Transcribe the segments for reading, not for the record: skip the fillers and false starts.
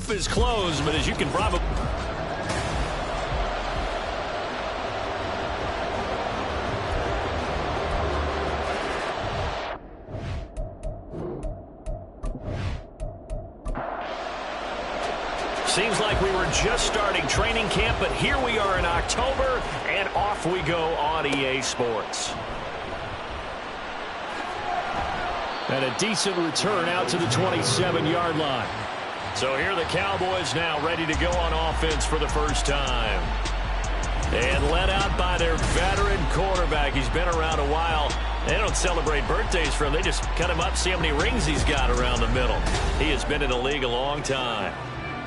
roof is closed, but as you can probably... Seems like we were just starting training camp, but here we are in October, and off we go on EA Sports. And a decent return out to the 27-yard line. So here are the Cowboys now ready to go on offense for the first time. And led out by their veteran quarterback. He's been around a while. They don't celebrate birthdays for him. They just cut him up, see how many rings he's got around the middle. He has been in the league a long time.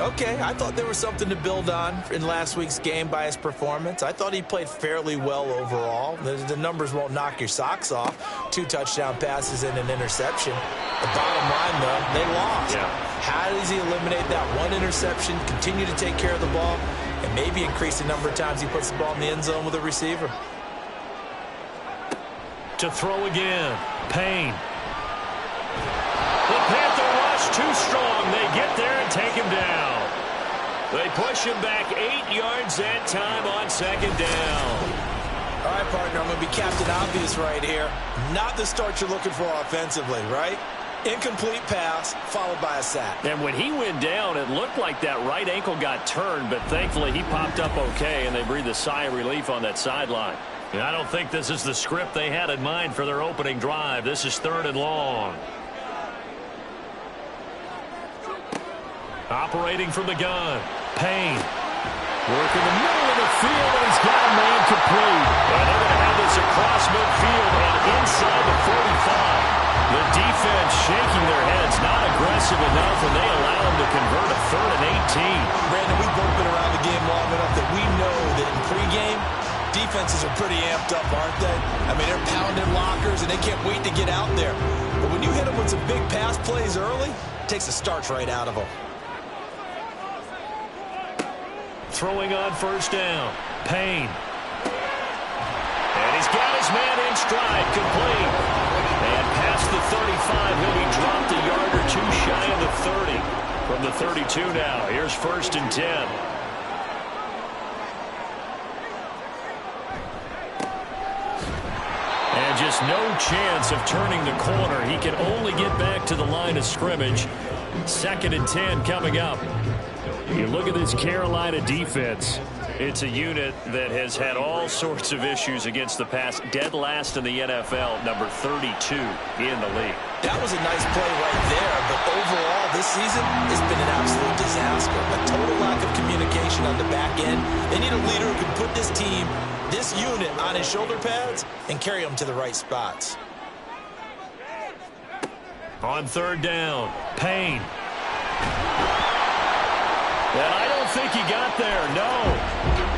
Okay, I thought there was something to build on in last week's game by his performance. I thought he played fairly well overall. The numbers won't knock your socks off. 2 touchdown passes and an interception. The bottom line, though, they lost. Yeah. How does he eliminate that one interception, continue to take care of the ball, and maybe increase the number of times he puts the ball in the end zone with a receiver? To throw again. Payne. The Panther rush too strong. They get there and take him down. They push him back 8 yards that time on second down. All right, partner, I'm going to be Captain Obvious right here. Not the start you're looking for offensively, right? Incomplete pass followed by a sack. And when he went down, it looked like that right ankle got turned, but thankfully he popped up okay, and they breathed a sigh of relief on that sideline. And I don't think this is the script they had in mind for their opening drive. This is 3rd and long. Operating from the gun, Payne. Working the middle of the field, and he's got a man complete. And they're going to have this across midfield and inside the 45. The defense shaking their heads, not aggressive enough, and they allow them to convert a 3rd and 18. Brandon, we've both been around the game long enough that we know that in pregame, defenses are pretty amped up, aren't they? I mean, they're pounding lockers, and they can't wait to get out there. But when you hit them with some big pass plays early, it takes the starch right out of them. Throwing on 1st down, Payne. And he's got his man in stride, complete. And past the 35, he'll be dropped a yard or 2 shy of the 30. From the 32 now, here's 1st and 10. And just no chance of turning the corner. He can only get back to the line of scrimmage. 2nd and 10 coming up. You look at this Carolina defense. It's a unit that has had all sorts of issues against the pass. Dead last in the NFL, number 32 in the league. That was a nice play right there, but overall this season it's been an absolute disaster. A total lack of communication on the back end. They need a leader who can put this team, this unit, on his shoulder pads and carry them to the right spots. On 3rd down, Payne. And I don't think he got there, no.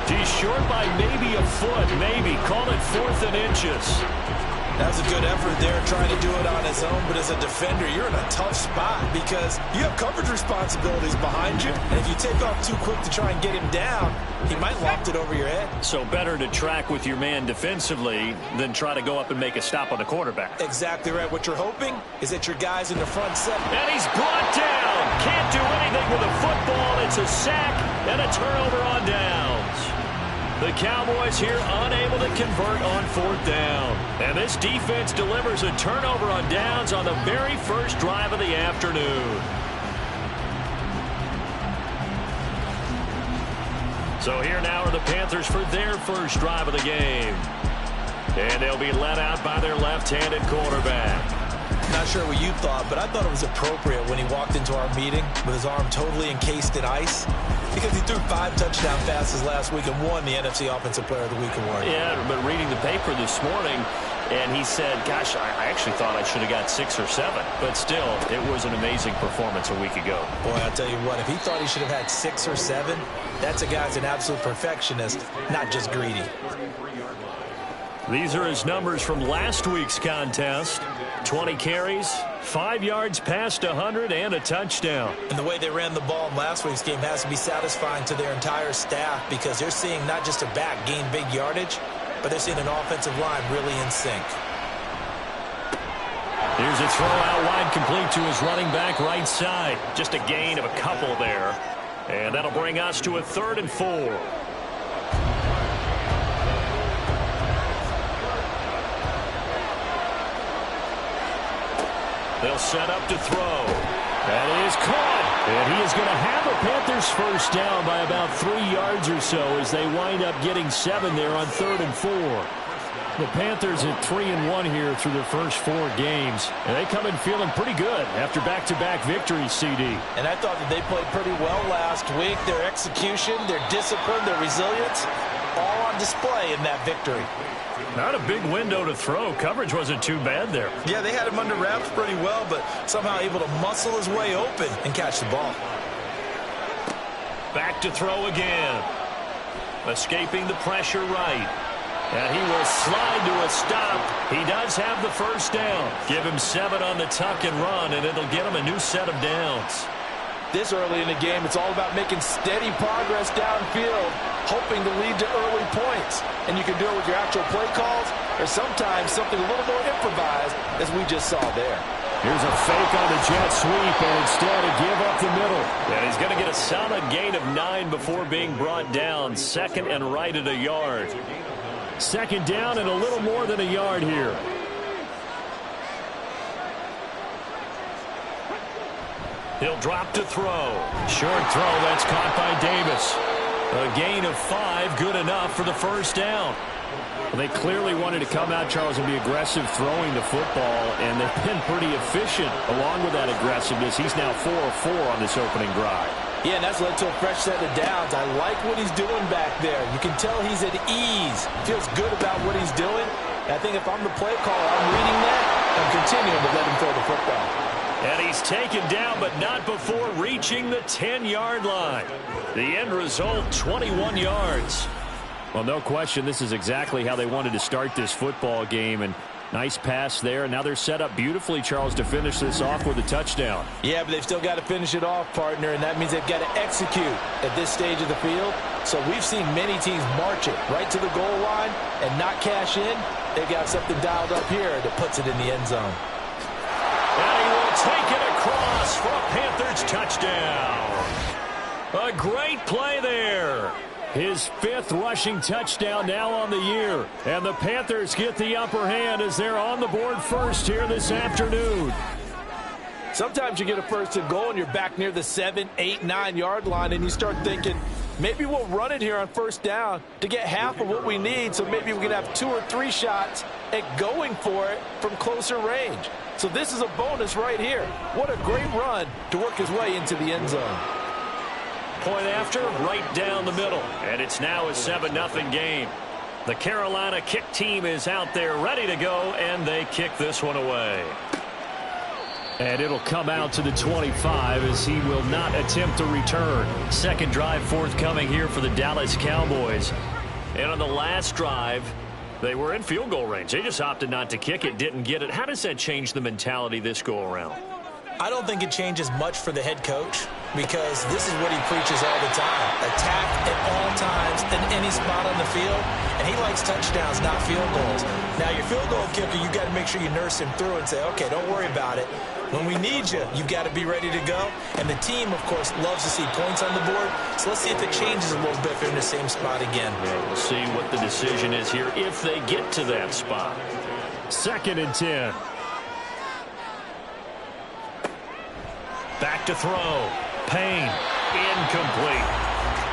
He's short by maybe a foot, maybe. Call it 4th and inches. That was a good effort there trying to do it on his own, but as a defender, you're in a tough spot because you have coverage responsibilities behind you, and if you take off too quick to try and get him down, he might loft it over your head. So better to track with your man defensively than try to go up and make a stop on the quarterback. Exactly right. What you're hoping is that your guys in the front seven. And he's brought down. Can't do anything with a football. It's a sack and a turnover on downs. The Cowboys here unable to convert on 4th down. And this defense delivers a turnover on downs on the very first drive of the afternoon. So here now are the Panthers for their first drive of the game. And they'll be led out by their left-handed quarterback. Not sure what you thought, but I thought it was appropriate when he walked into our meeting with his arm totally encased in ice because he threw 5 touchdown passes last week and won the NFC Offensive Player of the Week award. Yeah, but reading the paper this morning, and he said, gosh, I actually thought I should have got 6 or 7. But still, it was an amazing performance a week ago. Boy, I'll tell you what, if he thought he should have had 6 or 7, that's a guy's an absolute perfectionist, not just greedy. These are his numbers from last week's contest. 20 carries, 5 yards past 100, and a touchdown. And the way they ran the ball in last week's game has to be satisfying to their entire staff because they're seeing not just a back gain big yardage, but they're seeing an offensive line really in sync. Here's a throw out wide, complete to his running back right side. Just a gain of a couple there. And that'll bring us to a 3rd and 4. They'll set up to throw. That is caught. And he is going to have a Panthers first down by about 3 yards or so as they wind up getting 7 there on 3rd and 4. The Panthers at 3-1 here through their first 4 games. And they come in feeling pretty good after back-to-back victories, CD. And I thought that they played pretty well last week. Their execution, their discipline, their resilience, all on display in that victory. Not a big window to throw. Coverage wasn't too bad there. Yeah, they had him under wraps pretty well, but somehow able to muscle his way open and catch the ball. Back to throw again. Escaping the pressure right. And he will slide to a stop. He does have the first down. Give him 7 on the tuck and run, and it'll get him a new set of downs. This early in the game, it's all about making steady progress downfield, hoping to lead to early points. And you can do it with your actual play calls, or sometimes something a little more improvised, as we just saw there. Here's a fake on the jet sweep, and instead a give up the middle. And he's going to get a solid gain of 9 before being brought down. 2nd and right at a yard. 2nd down and a little more than a yard here. He'll drop to throw. Short throw, that's caught by Davis. A gain of 5, good enough for the first down. Well, they clearly wanted to come out, Charles, and be aggressive throwing the football, and they've been pretty efficient along with that aggressiveness. He's now 4 of 4 on this opening drive. Yeah, and that's led to a fresh set of downs. I like what he's doing back there. You can tell he's at ease. Feels good about what he's doing. And I think if I'm the play caller, I'm reading that. I'm continuing to let him throw the football. And he's taken down, but not before reaching the 10-yard line. The end result, 21 yards. Well, no question, this is exactly how they wanted to start this football game. And nice pass there. Now they're set up beautifully, Charles, to finish this off with a touchdown. Yeah, but they've still got to finish it off, partner, and that means they've got to execute at this stage of the field. So we've seen many teams march it right to the goal line and not cash in. They've got something dialed up here that puts it in the end zone. And he will take it across for a Panthers touchdown. A great play there. His 5th rushing touchdown now on the year. And the Panthers get the upper hand as they're on the board first here this afternoon. Sometimes you get a first and goal and you're back near the 7, 8, 9-yard line and you start thinking, maybe we'll run it here on first down to get half of what we need, so maybe we can have 2 or 3 shots at going for it from closer range. So this is a bonus right here. What a great run to work his way into the end zone. Point after, right down the middle. And it's now a 7-0 game. The Carolina kick team is out there ready to go, and they kick this one away. And it'll come out to the 25 as he will not attempt to return. 2nd drive forthcoming here for the Dallas Cowboys. And on the last drive, they were in field goal range. They just opted not to kick it, didn't get it. How does that change the mentality this go-around? I don't think it changes much for the head coach because this is what he preaches all the time. Attack at all times in any spot on the field, and he likes touchdowns, not field goals. Now, your field goal kicker, you got to make sure you nurse him through and say, okay, don't worry about it. When we need you, you've got to be ready to go. And the team, of course, loves to see points on the board. So let's see if it changes a little bit if they're in the same spot again. Yeah, we'll see what the decision is here if they get to that spot. 2nd and 10. Back to throw. Payne. Incomplete.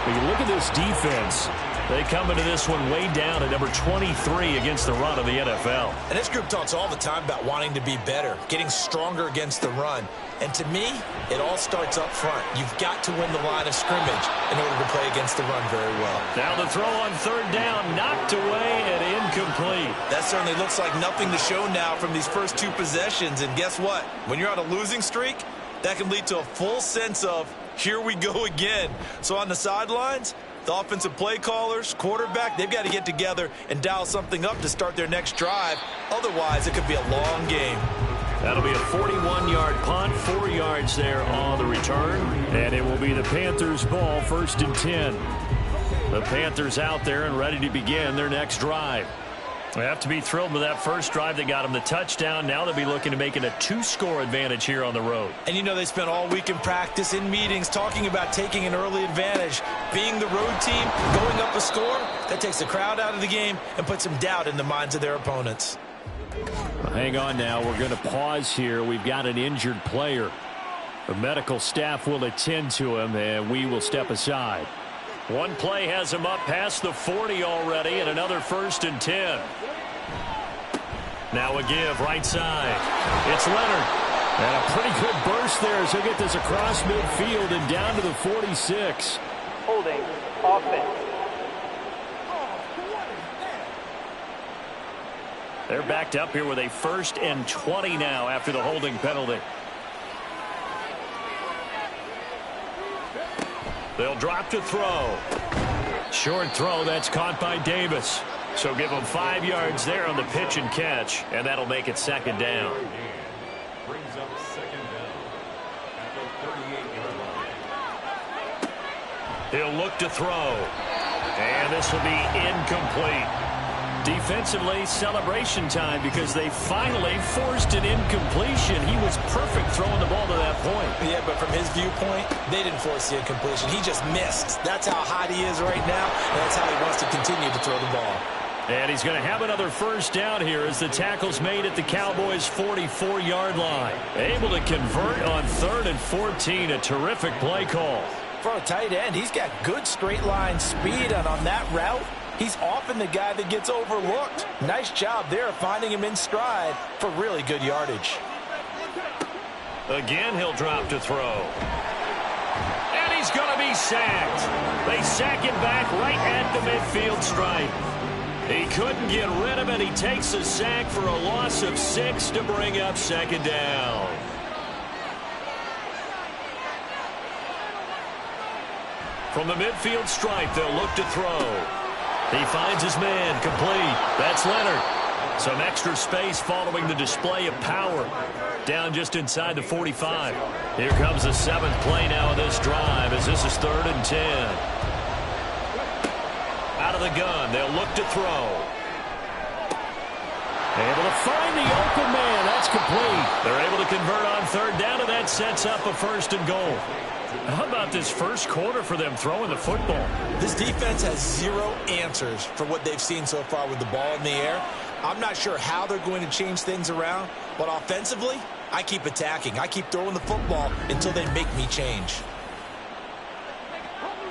When you look at this defense, they come into this one way down at number 23 against the run of the NFL. And this group talks all the time about wanting to be better, getting stronger against the run. And to me, it all starts up front. You've got to win the line of scrimmage in order to play against the run very well. Now the throw on 3rd down, knocked away and incomplete. That certainly looks like nothing to show now from these first 2 possessions. And guess what? When you're on a losing streak, that can lead to a full sense of, here we go again. So on the sidelines, the offensive play callers, quarterback, they've got to get together and dial something up to start their next drive. Otherwise, it could be a long game. That'll be a 41-yard punt, 4 yards there on the return. And it will be the Panthers' ball, 1st and 10. The Panthers out there and ready to begin their next drive. They have to be thrilled with that first drive that got them the touchdown. Now they'll be looking to make it a 2-score advantage here on the road. And you know they spent all week in practice, in meetings, talking about taking an early advantage. Being the road team, going up a score, that takes the crowd out of the game and puts some doubt in the minds of their opponents. Hang on now. We're going to pause here. We've got an injured player. The medical staff will attend to him, and we will step aside. One play has him up past the 40 already, and another 1st and 10. Now a give right side. It's Leonard. And a pretty good burst there as he'll get this across midfield and down to the 46. Holding offense. They're backed up here with a 1st and 20 now after the holding penalty. They'll drop to throw. Short throw, that's caught by Davis. So give them 5 yards there on the pitch and catch, and that'll make it 2nd down. Brings up 2nd down at the 38-yard line. He'll look to throw. And this will be incomplete. Defensively, celebration time because they finally forced an incompletion. He was perfect throwing the ball to that point. Yeah, but from his viewpoint, they didn't force the incompletion. He just missed. That's how hot he is right now, and that's how he wants to continue to throw the ball. And he's going to have another 1st down here as the tackle's made at the Cowboys' 44-yard line. Able to convert on 3rd and 14. A terrific play call. For a tight end, he's got good straight line speed, and on that route, he's often the guy that gets overlooked. Nice job there finding him in stride for really good yardage. Again, he'll drop to throw. And he's going to be sacked. They sack him back right at the midfield stripe. He couldn't get rid of it. He takes a sack for a loss of 6 to bring up 2nd down. From the midfield stripe, they'll look to throw. He finds his man, complete. That's Leonard. Some extra space following the display of power. Down just inside the 45. Here comes the 7th play now of this drive as this is 3rd and 10. Out of the gun, they'll look to throw. Able to find the open man. That's complete. They're able to convert on 3rd down, and that sets up a 1st and goal. How about this first quarter for them throwing the football? This defense has 0 answers for what they've seen so far with the ball in the air. I'm not sure how they're going to change things around, but offensively, I keep attacking. I keep throwing the football until they make me change.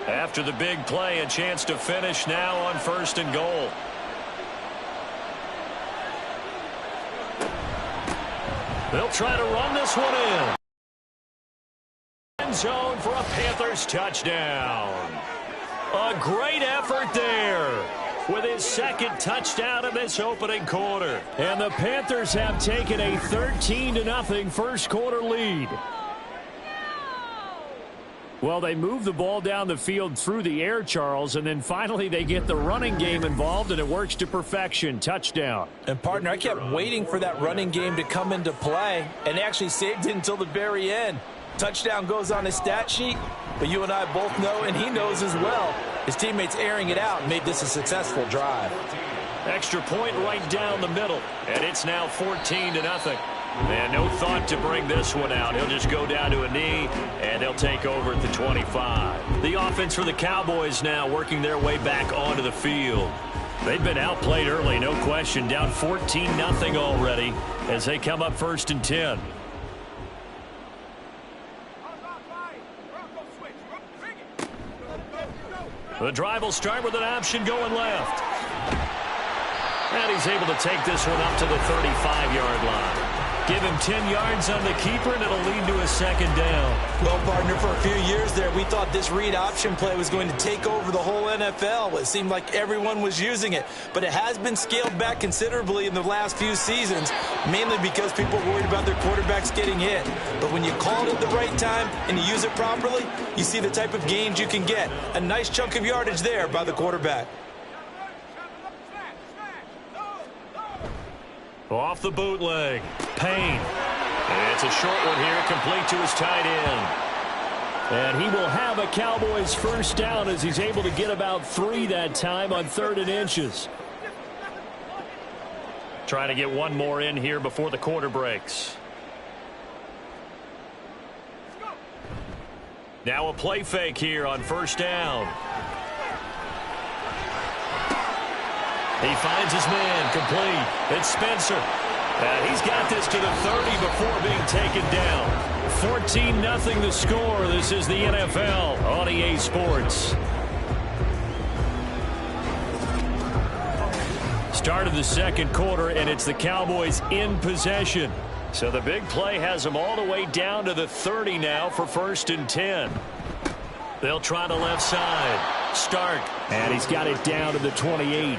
After the big play, a chance to finish now on 1st and goal. They'll try to run this one in. End zone for a Panthers touchdown. A great effort there with his 2nd touchdown in this opening quarter. And the Panthers have taken a 13-0 first quarter lead. Well, they move the ball down the field through the air, Charles, and then finally they get the running game involved, and it works to perfection. Touchdown. And, partner, I kept waiting for that running game to come into play, and they actually saved it until the very end. Touchdown goes on his stat sheet, but you and I both know, and he knows as well, his teammates airing it out made this a successful drive. Extra point right down the middle, and it's now 14-0. And no thought to bring this one out. He'll just go down to a knee, and they'll take over at the 25. The offense for the Cowboys now working their way back onto the field. They've been outplayed early, no question. Down 14-0 already as they come up 1st and 10. The drive will start with an option going left. And he's able to take this one up to the 35-yard line. Give him 10 yards on the keeper, and it'll lead to a 2nd down. Well, partner, for a few years there, we thought this read option play was going to take over the whole NFL. It seemed like everyone was using it. But it has been scaled back considerably in the last few seasons, mainly because people are worried about their quarterbacks getting hit. But when you call it at the right time and you use it properly, you see the type of gains you can get. A nice chunk of yardage there by the quarterback. Off the bootleg. Payne. And it's a short one here, complete to his tight end. And he will have a Cowboys 1st down as he's able to get about 3 that time on 3rd and inches. Trying to get one more in here before the quarter breaks. Now a play fake here on first down. He finds his man, complete. It's Spencer. He's got this to the 30 before being taken down. 14-0 the score. This is the NFL on EA Sports. Start of the second quarter, and it's the Cowboys in possession. So the big play has them all the way down to the 30 now for 1st and 10. They'll try the left side. Stark. And he's got it down to the 28.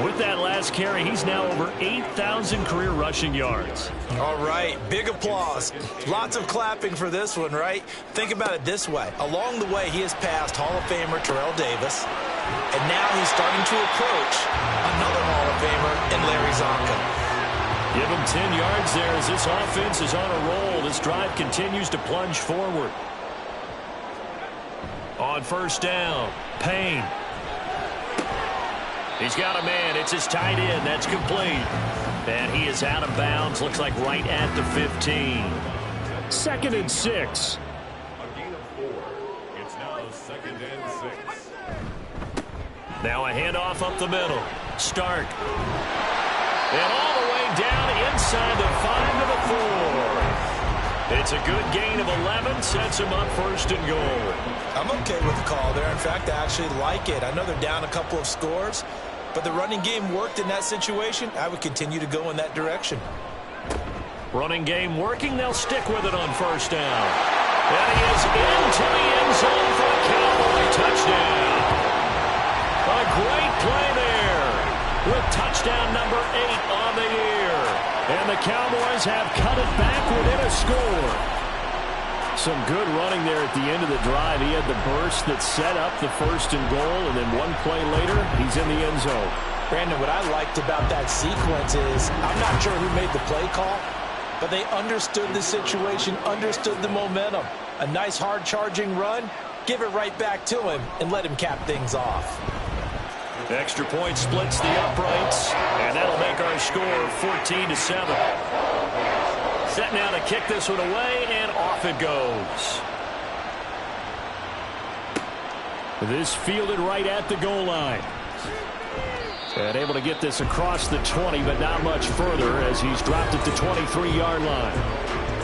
With that last carry, he's now over 8,000 career rushing yards. All right, big applause. Lots of clapping for this one, right? Think about it this way. Along the way, he has passed Hall of Famer Terrell Davis, and now he's starting to approach another Hall of Famer in Larry Zonka. Give him 10 yards there as this offense is on a roll. This drive continues to plunge forward. On first down, Payne. He's got a man. It's his tight end. That's complete. And he is out of bounds. Looks like right at the 15. 2nd and 6. A gain of 4. It's now 2nd and 6. Now a handoff up the middle. Stark. And all the way down inside the 5 to the 4. It's a good gain of 11. Sets him up 1st and goal. I'm okay with the call there. In fact, I actually like it. I know they're down a couple of scores, but the running game worked in that situation. I would continue to go in that direction. Running game working. They'll stick with it on first down. And he is into the end zone for a Cowboy touchdown. A great play there with touchdown number 8 on the year. And the Cowboys have cut it back within a score. Some good running there at the end of the drive. He had the burst that set up the 1st and goal, and then one play later, he's in the end zone. Brandon, what I liked about that sequence is I'm not sure who made the play call, but they understood the situation, understood the momentum. A nice hard-charging run, give it right back to him, and let him cap things off. Extra point splits the uprights, and that'll make our score 14-7. Set now to kick this one away, and off it goes. This fielded right at the goal line. And able to get this across the 20, but not much further as he's dropped it to 23-yard line.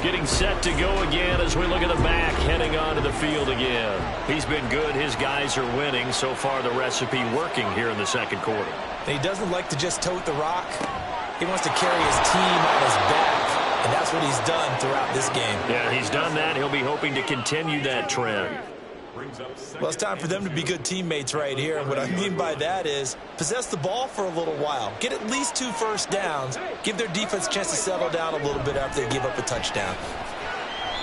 Getting set to go again as we look at the back, heading onto the field again. He's been good. His guys are winning. So far, the recipe working here in the second quarter. He doesn't like to just tote the rock. He wants to carry his team on his back, and that's what he's done throughout this game. Yeah, he's done that. He'll be hoping to continue that trend. Well, it's time for them to be good teammates right here, and what I mean by that is possess the ball for a little while. Get at least 2 first downs. Give their defense a chance to settle down a little bit after they give up a touchdown.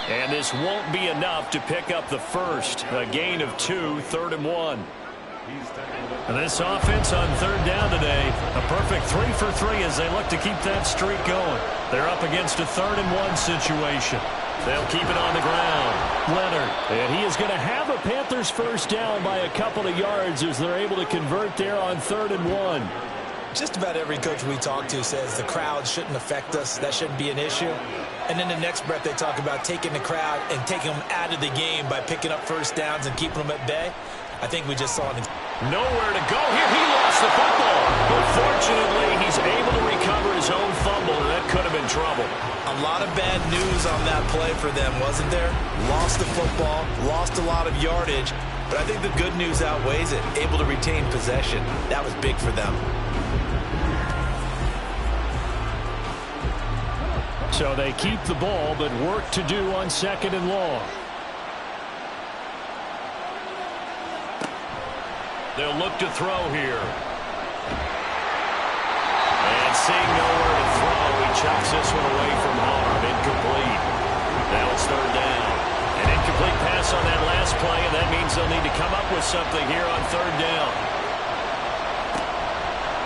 And this won't be enough to pick up the first. A gain of 2, 3rd and 1. And this offense on 3rd down today, a perfect 3 for 3 as they look to keep that streak going. They're up against a 3rd and 1 situation. They'll keep it on the ground. Leonard, and he is going to have a Panthers first down by a couple of yards as they're able to convert there on 3rd and 1. Just about every coach we talk to says the crowd shouldn't affect us. That shouldn't be an issue. And in the next breath, they talk about taking the crowd and taking them out of the game by picking up first downs and keeping them at bay. I think we just saw it. Nowhere to go here. He lost the football. But fortunately, he's able to recover his own fumble, and that could have been trouble. A lot of bad news on that play for them, wasn't there? Lost the football, lost a lot of yardage, but I think the good news outweighs it. Able to retain possession. That was big for them. So they keep the ball, but work to do on 2nd and long. They'll look to throw here. And seeing nowhere to throw, he chucks this one away from harm. Incomplete. Now it's 3rd down. An incomplete pass on that last play, and that means they'll need to come up with something here on 3rd down.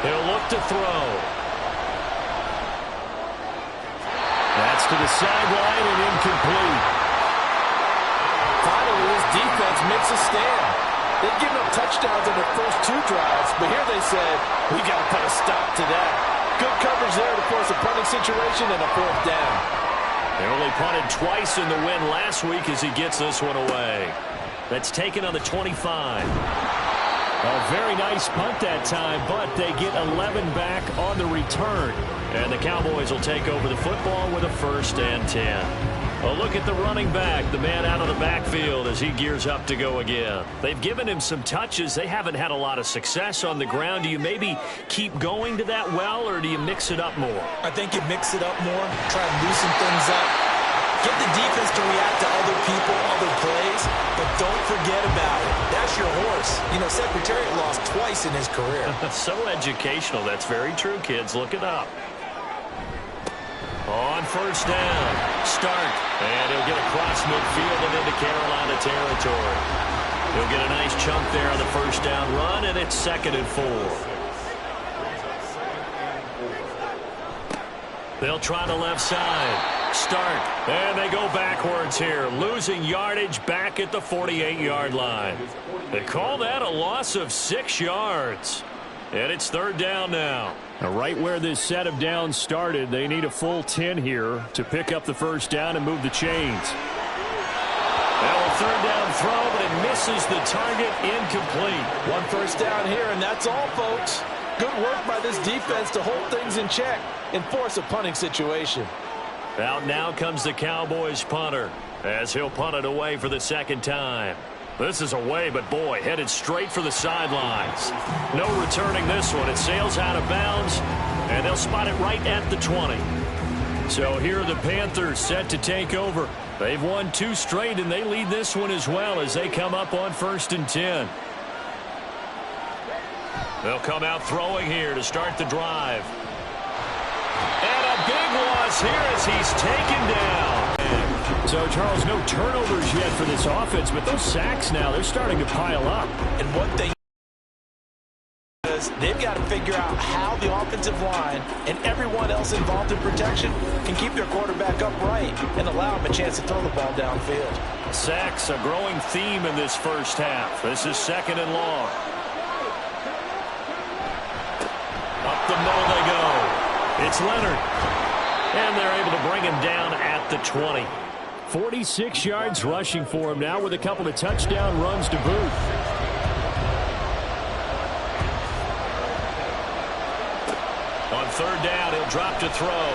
He'll look to throw. That's to the sideline and incomplete. Finally, his defense makes a stand. They've given up touchdowns in their first 2 drives, but here they said, we got to put a stop to that. Good coverage there to force a punting situation and a fourth down. They only punted twice in the win last week as he gets this one away. That's taken on the 25. A very nice punt that time, but they get 11 back on the return. And the Cowboys will take over the football with a 1st and 10. A look at the running back, the man out of the backfield as he gears up to go again. They've given him some touches. They haven't had a lot of success on the ground. Do you maybe keep going to that well, or do you mix it up more? I think you mix it up more, try and loosen things up. Get the defense to react to other people, other plays, but don't forget about it. That's your horse. You know, Secretariat lost twice in his career. So educational. That's very true, kids. Look it up. On 1st down, start, and he'll get across midfield and into Carolina territory. He'll get a nice chunk there on the 1st down run, and it's 2nd and 4. They'll try the left side, start, and they go backwards here, losing yardage back at the 48-yard line. They call that a loss of 6 yards. And it's 3rd down now. Right where this set of downs started, they need a full 10 here to pick up the 1st down and move the chains. Now a 3rd down throw, but it misses the target, incomplete. 1 1st down here, and that's all, folks. Good work by this defense to hold things in check and force a punting situation. Out now comes the Cowboys punter as he'll punt it away for the 2nd time. This is away, but boy, headed straight for the sidelines. No returning this one. It sails out of bounds, and they'll spot it right at the 20. So here are the Panthers set to take over. They've won 2 straight, and they lead this one as well as they come up on 1st and 10. They'll come out throwing here to start the drive. And a big loss here as he's taken down. So, Charles, no turnovers yet for this offense, but those sacks now, they're starting to pile up. And one thing is they've got to figure out how the offensive line and everyone else involved in protection can keep their quarterback upright and allow him a chance to throw the ball downfield. Sacks, a growing theme in this 1st half. This is 2nd and long. Up the middle they go. It's Leonard. And they're able to bring him down at the 20. 46 yards rushing for him now with a couple of touchdown runs to boot. On 3rd down, he'll drop to throw.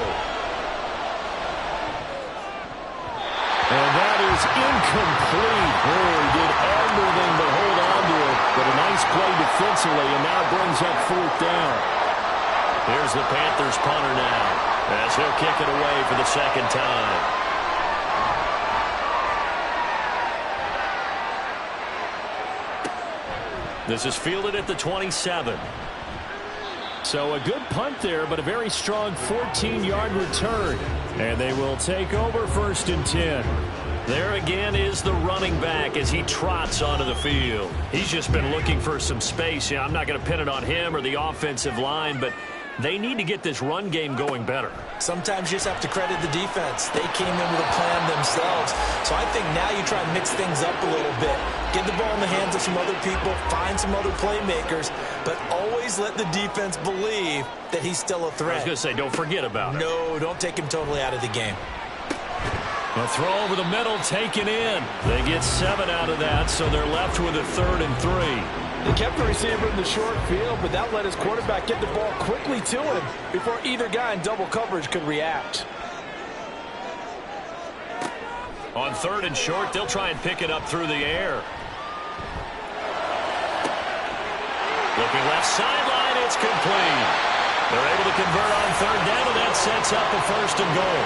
And that is incomplete. Oh, he did everything but hold on to it. But a nice play defensively, and now brings up 4th down. Here's the Panthers punter now as he'll kick it away for the 2nd time. This is fielded at the 27. So a good punt there, but a very strong 14-yard return. And they will take over 1st and 10. There again is the running back as he trots onto the field. He's just been looking for some space. Yeah, I'm not going to pin it on him or the offensive line, but they need to get this run game going better. Sometimes you just have to credit the defense. They came in with a plan themselves. So I think now you try and mix things up a little bit. Get the ball in the hands of some other people, find some other playmakers, but always let the defense believe that he's still a threat. I was going to say, don't forget about it. No, don't take him totally out of the game. A throw over the middle taken in. They get 7 out of that, so they're left with a 3rd and 3. They kept the receiver in the short field, but that let his quarterback get the ball quickly to him before either guy in double coverage could react. On 3rd and short, they'll try and pick it up through the air. Looking left sideline, it's complete. They're able to convert on 3rd down, and that sets up the 1st and goal.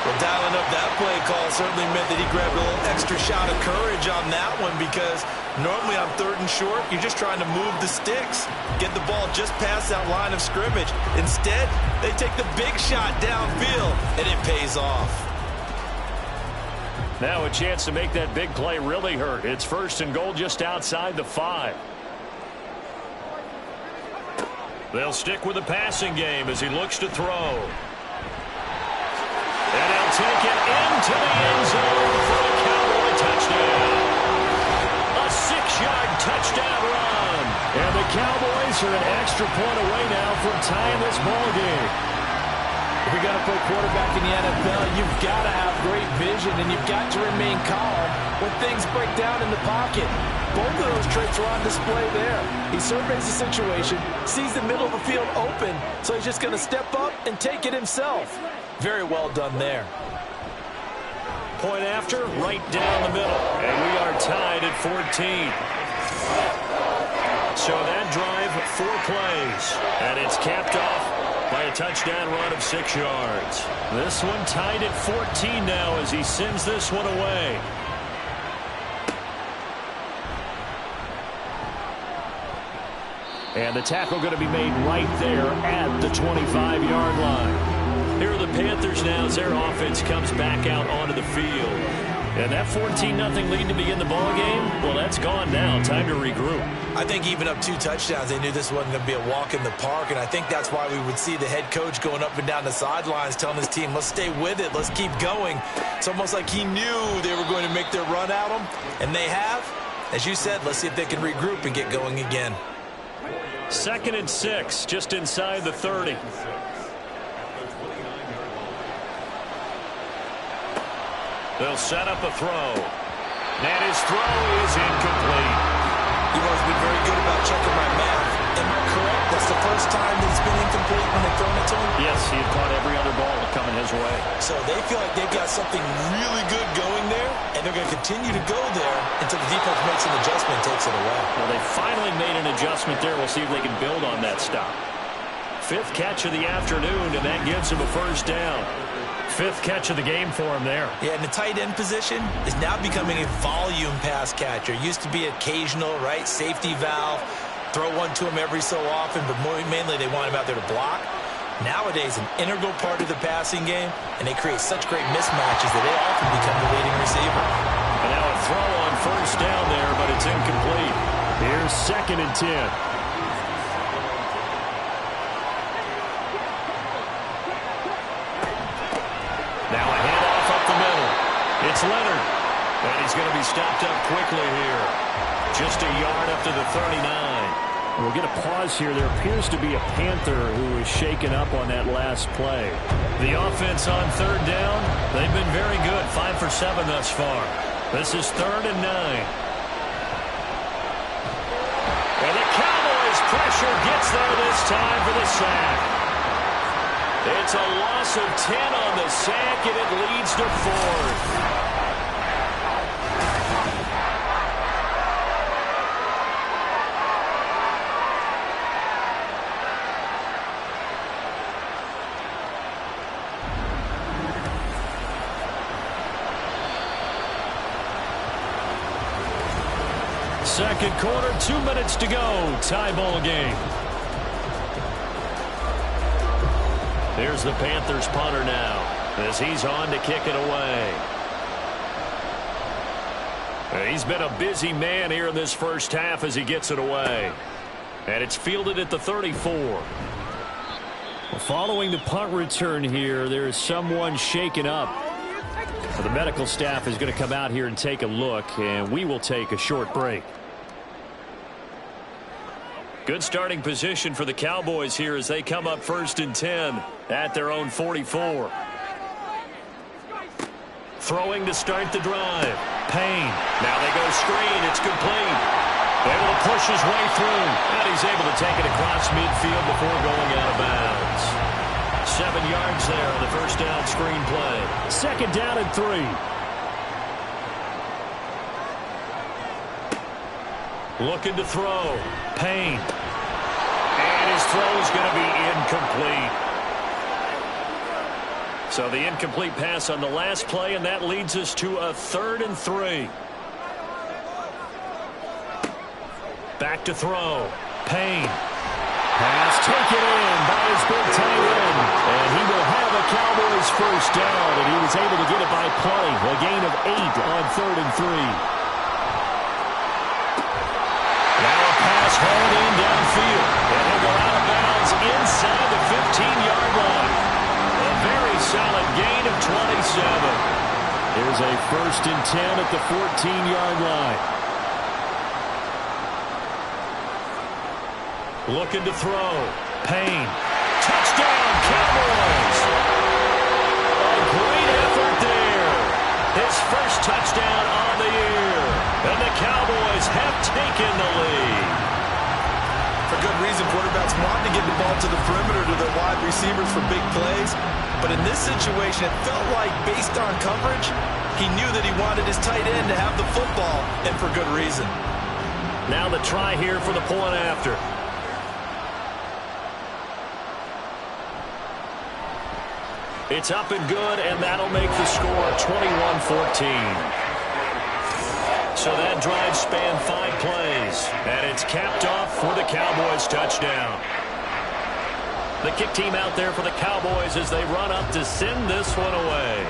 Well, dialing up that play call certainly meant that he grabbed a little extra shot of courage on that one, because normally on 3rd and short, you're just trying to move the sticks, get the ball just past that line of scrimmage. Instead, they take the big shot downfield, and it pays off. Now a chance to make that big play really hurt. It's 1st and goal just outside the 5. They'll stick with the passing game as he looks to throw. And he'll take it into the end zone for a Cowboy touchdown. A 6-yard touchdown run. And the Cowboys Cowboys are an extra point away now from tying this ball game. If you're going to play quarterback in the NFL, you've got to have great vision, and you've got to remain calm when things break down in the pocket. Both of those traits are on display there. He surveys the situation, sees the middle of the field open, so he's just going to step up and take it himself. Very well done there. Point after, right down the middle. And we are tied at 14. So that drive, 4 plays. And it's capped off by a touchdown run of 6 yards. This one tied at 14 now as he sends this one away. And the tackle going to be made right there at the 25-yard line. Here are the Panthers now as their offense comes back out onto the field. And that 14-0 lead to begin the ball game, well, that's gone now. Time to regroup. I think even up 2 touchdowns, they knew this wasn't going to be a walk in the park, and I think that's why we would see the head coach going up and down the sidelines telling his team, let's stay with it, let's keep going. It's almost like he knew they were going to make their run at him, and they have. As you said, let's see if they can regroup and get going again. 2nd and 6, just inside the 30. They'll set up a throw. And his throw is incomplete. You've always been very good about checking my math. Am I correct? That's the first time that it's been incomplete when they've thrown it to him? Yes, he had caught every other ball coming his way. So they feel like they've got something really good going there, and they're going to continue to go there until the defense makes an adjustment and takes it away. Well, they finally made an adjustment there. We'll see if they can build on that stop. 5th catch of the afternoon, and that gives him a first down. 5th catch of the game for him there. Yeah, and the tight end position is now becoming a volume pass catcher. Used to be occasional, right? Safety valve. Throw one to him every so often, but mainly they want him out there to block. Nowadays, an integral part of the passing game, and they create such great mismatches that they often become the leading receiver. And now a throw on first down there, but it's incomplete. Here's 2nd and 10. Now a handoff up the middle. It's Leonard. And he's going to be stopped up quickly here. Just a yard up to the 39. We'll get a pause here. There appears to be a Panther who is shaken up on that last play. The offense on 3rd down, they've been very good. 5 for 7 thus far. This is 3rd and 9. And the Cowboys pressure gets there this time for the sack. It's a loss of 10 on the sack, and it leads to 4th. Second quarter, 2 minutes to go. Tie ball game. Here's the Panthers punter now as he's on to kick it away. He's been a busy man here in this first half as he gets it away. And it's fielded at the 34. Well, following the punt return here, there is someone shaken up. So the medical staff is going to come out here and take a look, and we will take a short break. Good starting position for the Cowboys here as they come up 1st and 10 at their own 44. Throwing to start the drive. Payne. Now they go screen. It's complete. Able to push his way through. And he's able to take it across midfield before going out of bounds. 7 yards there on the first down screen play. 2nd down and 3. Looking to throw. Payne. And his throw is going to be incomplete. So the incomplete pass on the last play, and that leads us to a 3rd and 3. Back to throw. Payne. Pass taken in by his big tight end. And he will have a Cowboys first down, and he was able to get it by play. A gain of 8 on 3rd and 3. Hauled in downfield, and he'll go out of bounds inside the 15-yard line. A very solid gain of 27. Here's a 1st and 10 at the 14-yard line. Looking to throw. Payne. Touchdown, Cowboys. A great effort there. His first touchdown on the year. And the Cowboys have taken the lead. For good reason, quarterbacks want to get the ball to the perimeter to their wide receivers for big plays. But in this situation, it felt like, based on coverage, he knew that he wanted his tight end to have the football, and for good reason. Now the try here for the point after. It's up and good, and that'll make the score 21-14. So that drive spanned 5 plays, and it's capped off for the Cowboys touchdown. The kick team out there for the Cowboys as they run up to send this one away.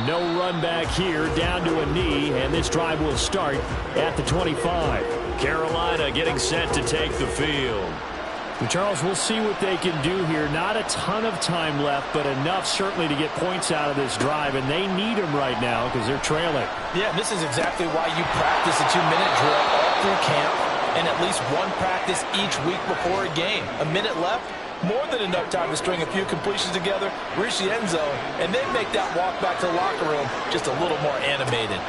No run back here, down to a knee, and this drive will start at the 25. Carolina getting set to take the field. Well, Charles, we'll see what they can do here. Not a ton of time left, but enough certainly to get points out of this drive, and they need them right now because they're trailing. Yeah, this is exactly why you practice a 2-minute drill all through camp and at least one practice each week before a game. A minute left, more than enough time to string a few completions together, reach the end zone, and then make that walk back to the locker room just a little more animated.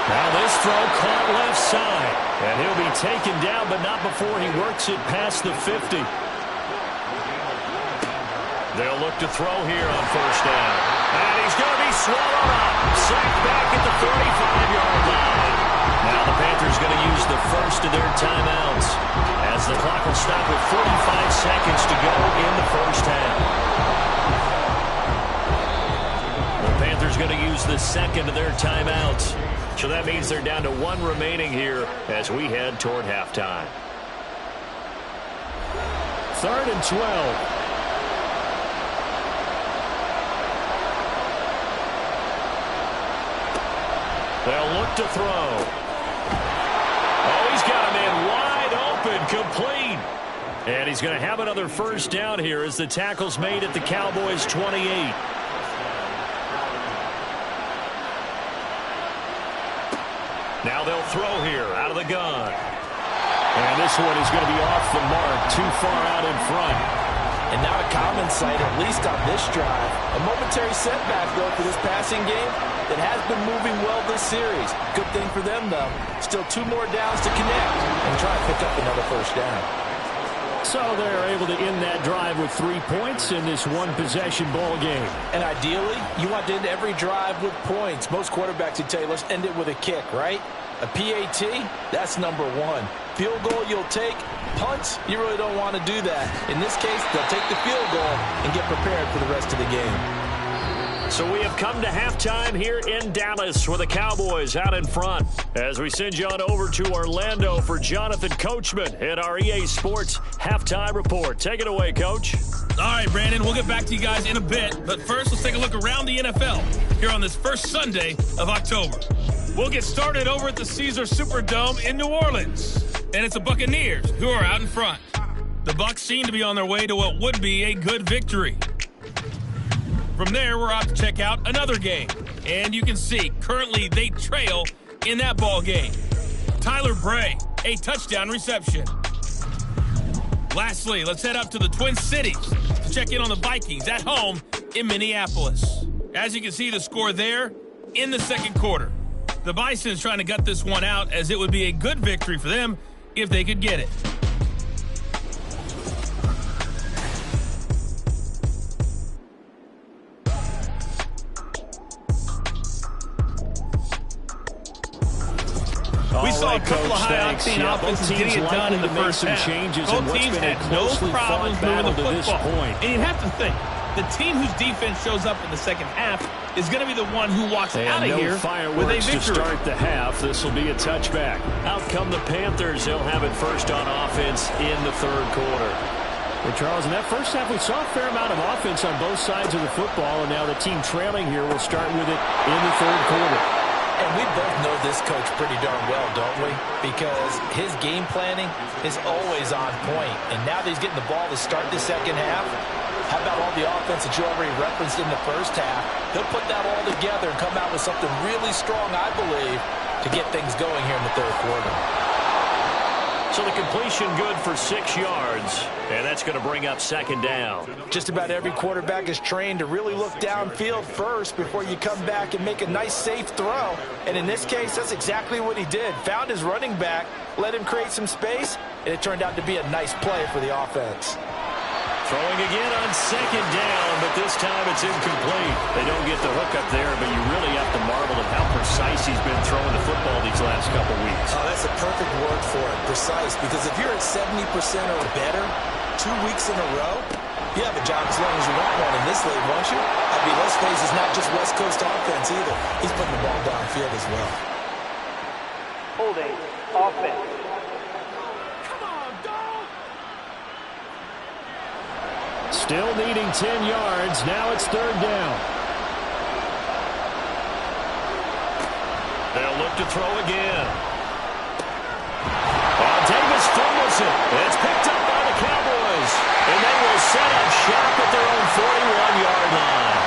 Now this throw caught left side. And he'll be taken down, but not before he works it past the 50. They'll look to throw here on first down. And he's going to be swallowed up. Sacked back at the 45-yard line. Now the Panthers going to use the first of their timeouts as the clock will stop with 45 seconds to go in the first half. The Panthers going to use the second of their timeouts. So that means they're down to 1 remaining here as we head toward halftime. 3rd and 12. They'll look to throw. Oh, he's got a man wide open, complete. And he's going to have another first down here as the tackle's made at the Cowboys' 28. Now they'll throw here out of the gun. And this one is going to be off the mark, too far out in front. And not a common sight, at least on this drive. A momentary setback, though, for this passing game that has been moving well this series. Good thing for them, though. Still 2 more downs to connect and try to pick up another first down. So they're able to end that drive with 3 points in this one-possession ball game. And ideally, you want to end every drive with points. Most quarterbacks would tell you, let's end it with a kick, right? A PAT, that's number 1. Field goal you'll take. Punts, you really don't want to do that. In this case, they'll take the field goal and get prepared for the rest of the game. So we have come to halftime here in Dallas with the Cowboys out in front. As we send you on over to Orlando for Jonathan Coachman at our EA Sports Halftime Report. Take it away, Coach. All right, Brandon, we'll get back to you guys in a bit. But first, let's take a look around the NFL here on this first Sunday of October. We'll get started over at the Caesars Superdome in New Orleans. And it's the Buccaneers who are out in front. The Bucs seem to be on their way to what would be a good victory. From there, we're out to check out another game. And you can see, currently they trail in that ball game. Tyler Bray, a touchdown reception. Lastly, let's head up to the Twin Cities to check in on the Vikings at home in Minneapolis. As you can see, the score there in the second quarter. The Bison's trying to gut this one out as it would be a good victory for them if they could get it. We saw a couple of high-octane offenses getting it done in the first half. Both teams had no problems moving the football. And you have to think, the team whose defense shows up in the second half is going to be the one who walks out of here with a victory. To start the half. This will be a touchback. Out come the Panthers. They'll have it first on offense in the third quarter. Well, Charles, in that first half, we saw a fair amount of offense on both sides of the football, and now the team trailing here will start with it in the third quarter. And we both know this coach pretty darn well, don't we? Because his game planning is always on point. And now that he's getting the ball to start the second half, how about all the offense that you already referenced in the first half? He'll put that all together and come out with something really strong, I believe, to get things going here in the third quarter. So the completion good for 6 yards, and that's going to bring up second down. Just about every quarterback is trained to really look downfield first before you come back and make a nice, safe throw. And in this case, that's exactly what he did. Found his running back, let him create some space, and it turned out to be a nice play for the offense. Throwing again on second down, but this time it's incomplete. They don't get the hook up there, but you really have to marvel at how precise he's been throwing the football these last couple weeks. Oh, that's a perfect word for it, precise, because if you're at 70% or better 2 weeks in a row, you have a job as long as you want one in this league, won't you? I mean, let's face it, it's not just West Coast offense either. He's putting the ball downfield as well. Holding offense. Still needing 10 yards. Now it's third down. They'll look to throw again. Davis fumbles it. It's picked up by the Cowboys. And they will set up shop at their own 41-yard line.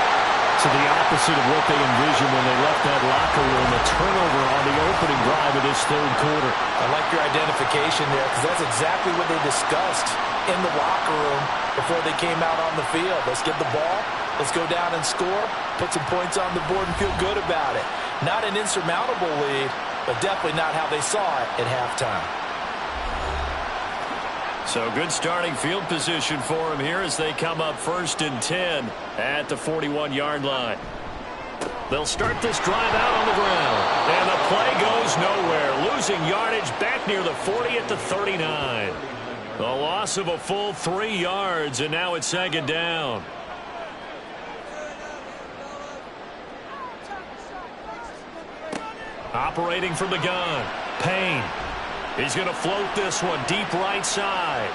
To the opposite of what they envisioned when they left that locker room. A turnover on the opening drive of this third quarter. I like your identification there because that's exactly what they discussed in the locker room before they came out on the field. Let's get the ball. Let's go down and score. Put some points on the board and feel good about it. Not an insurmountable lead, but definitely not how they saw it at halftime. So good starting field position for him here as they come up 1st and 10 at the 41-yard line. They'll start this drive out on the ground. And the play goes nowhere. Losing yardage back near the 40 at the 39. A loss of a full 3 yards, and now it's second down. Operating from the gun. Payne. He's going to float this one deep right side.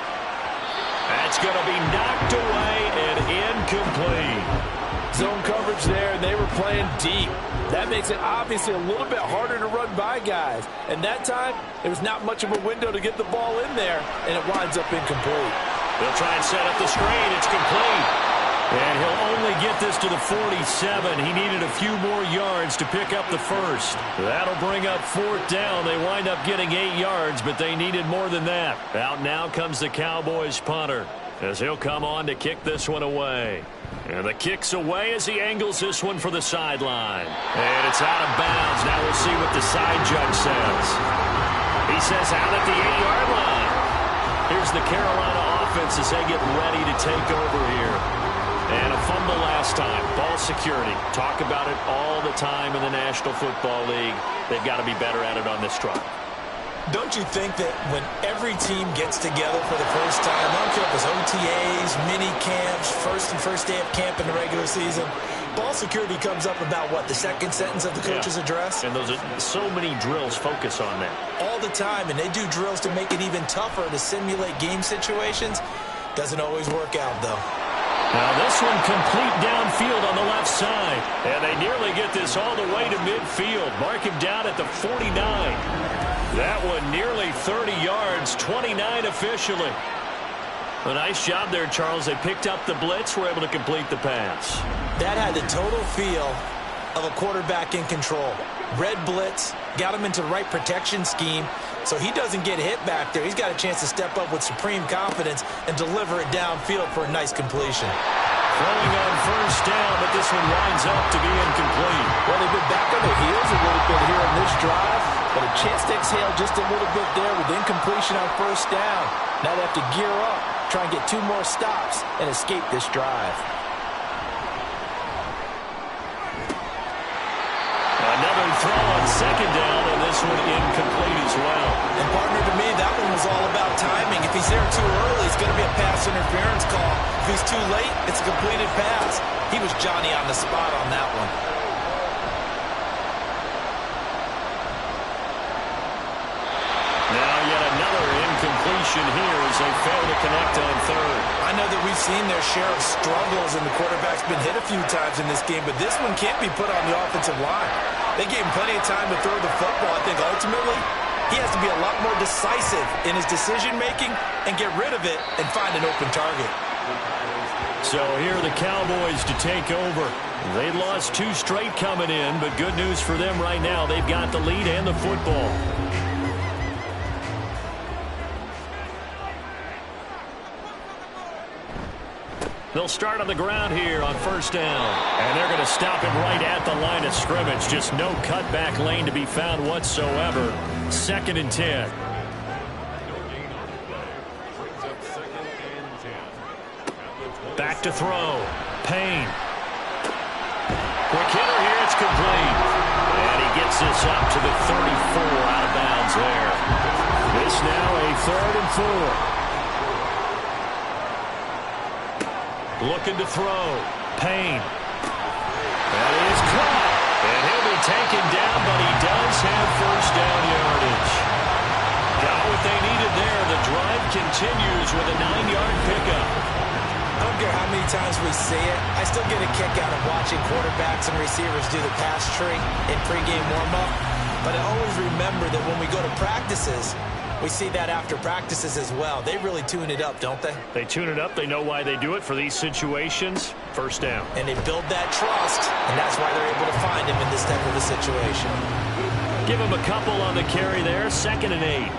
That's going to be knocked away and incomplete. Zone coverage there, and they were playing deep. That makes it obviously a little bit harder to run by guys. And that time, there was not much of a window to get the ball in there, and it winds up incomplete. They'll try and set up the screen. It's complete. And he'll only get this to the 47. He needed a few more yards to pick up the first. That'll bring up 4th down. They wind up getting 8 yards, but they needed more than that. Out now comes the Cowboys punter as he'll come on to kick this one away. And the kick's away as he angles this one for the sideline. And it's out of bounds. Now we'll see what the side judge says. He says out at the 8-yard line. Here's the Carolina offense as they get ready to take over here. And a fumble last time. Ball security. Talk about it all the time in the National Football League. They've got to be better at it on this drive. Don't you think that when every team gets together for the first time, I don't care if it's OTAs, mini camps, first day of camp in the regular season, ball security comes up about, what, the second sentence of the coach's address? And those are so many drills focus on that. All the time, and they do drills to make it even tougher to simulate game situations. Doesn't always work out, though. Now this one complete downfield on the left side. And they nearly get this all the way to midfield. Mark him down at the 49. That one nearly 30 yards, 29 officially. A nice job there, Charles. They picked up the blitz, were able to complete the pass. That had the total feel of a quarterback in control. Red blitz, got him into the right protection scheme, so he doesn't get hit back there. He's got a chance to step up with supreme confidence and deliver it downfield for a nice completion. Throwing on first down, but this one winds up to be incomplete. Well, they've been back on their heels a little bit here in this drive, but a chance to exhale just a little bit there with incompletion on first down. Now they have to gear up, try and get 2 more stops, and escape this drive. Another throw on second down, and this one incomplete as well. And partner, to me, that one was all about timing. If he's there too early, it's going to be a pass interference call. If he's too late, it's a completed pass. He was Johnny on the spot on that one. Now yet another incompletion here as they fail to connect on third. I know that we've seen their share of struggles, and the quarterback's been hit a few times in this game, but this one can't be put on the offensive line. They gave him plenty of time to throw the football. I think ultimately he has to be a lot more decisive in his decision-making and get rid of it and find an open target. So here are the Cowboys to take over. They lost 2 straight coming in, but good news for them right now. They've got the lead and the football. They'll start on the ground here on first down. And they're going to stop it right at the line of scrimmage. Just no cutback lane to be found whatsoever. 2nd and 10. Back to throw. Payne. Quick hitter here. It's complete. And he gets this up to the 34 out of bounds there. This now a 3rd and 4. Looking to throw. Payne. That is caught. And he'll be taken down, but he does have first down yardage. Got what they needed there. The drive continues with a 9-yard pickup. I don't care how many times we see it. I still get a kick out of watching quarterbacks and receivers do the pass tree in pregame warm-up. But I always remember that when we go to practices, we see that after practices as well. They really tune it up, don't they? They tune it up. They know why they do it for these situations. First down. And they build that trust, and that's why they're able to find him in this type of a situation. Give him a couple on the carry there. 2nd and 8.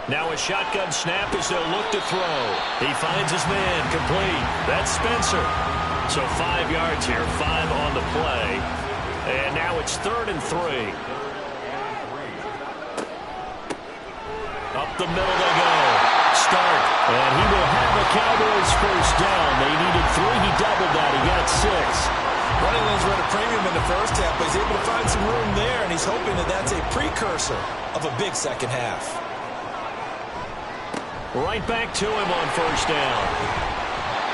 Now a shotgun snap as they'll look to throw. He finds his man, complete. That's Spencer. So 5 yards here, 5 on the play. And now it's 3rd and 3. Up the middle they go. Start. And he will have the Cowboys first down. They needed 3. He doubled that. He got 6. Running lanes were at a premium in the first half, but he's able to find some room there, and he's hoping that that's a precursor of a big second half. Right back to him on first down.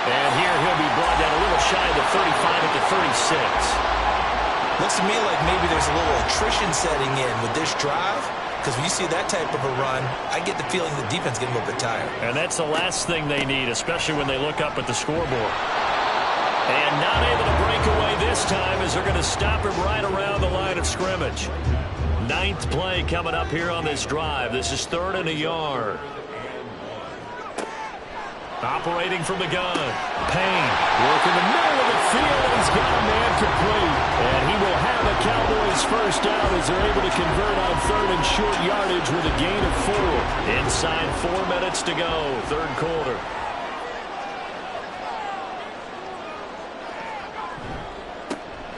And here he'll be brought down a little shy of the 35 at the 36. Looks to me like maybe there's a little attrition setting in with this drive, because when you see that type of a run, I get the feeling the defense getting a little bit tired. And that's the last thing they need, especially when they look up at the scoreboard. And not able to break away this time as they're going to stop him right around the line of scrimmage. 9th play coming up here on this drive. This is 3rd and a yard. Operating from the gun. Payne working the middle of the field, and he's got a man complete. And he will have a Cowboys first down as they're able to convert on 3rd and short yardage with a gain of 4. Inside 4 minutes to go, 3rd quarter.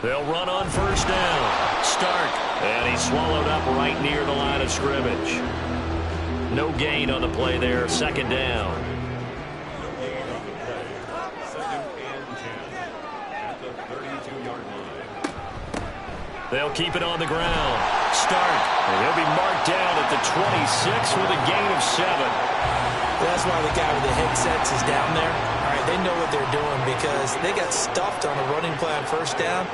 They'll run on first down. Start. And he's swallowed up right near the line of scrimmage. No gain on the play there, 2nd down. They'll keep it on the ground. Start. And he'll be marked down at the 26 with a gain of 7. That's why the guy with the headsets is down there. All right, they know what they're doing because they got stuffed on a running play on first down.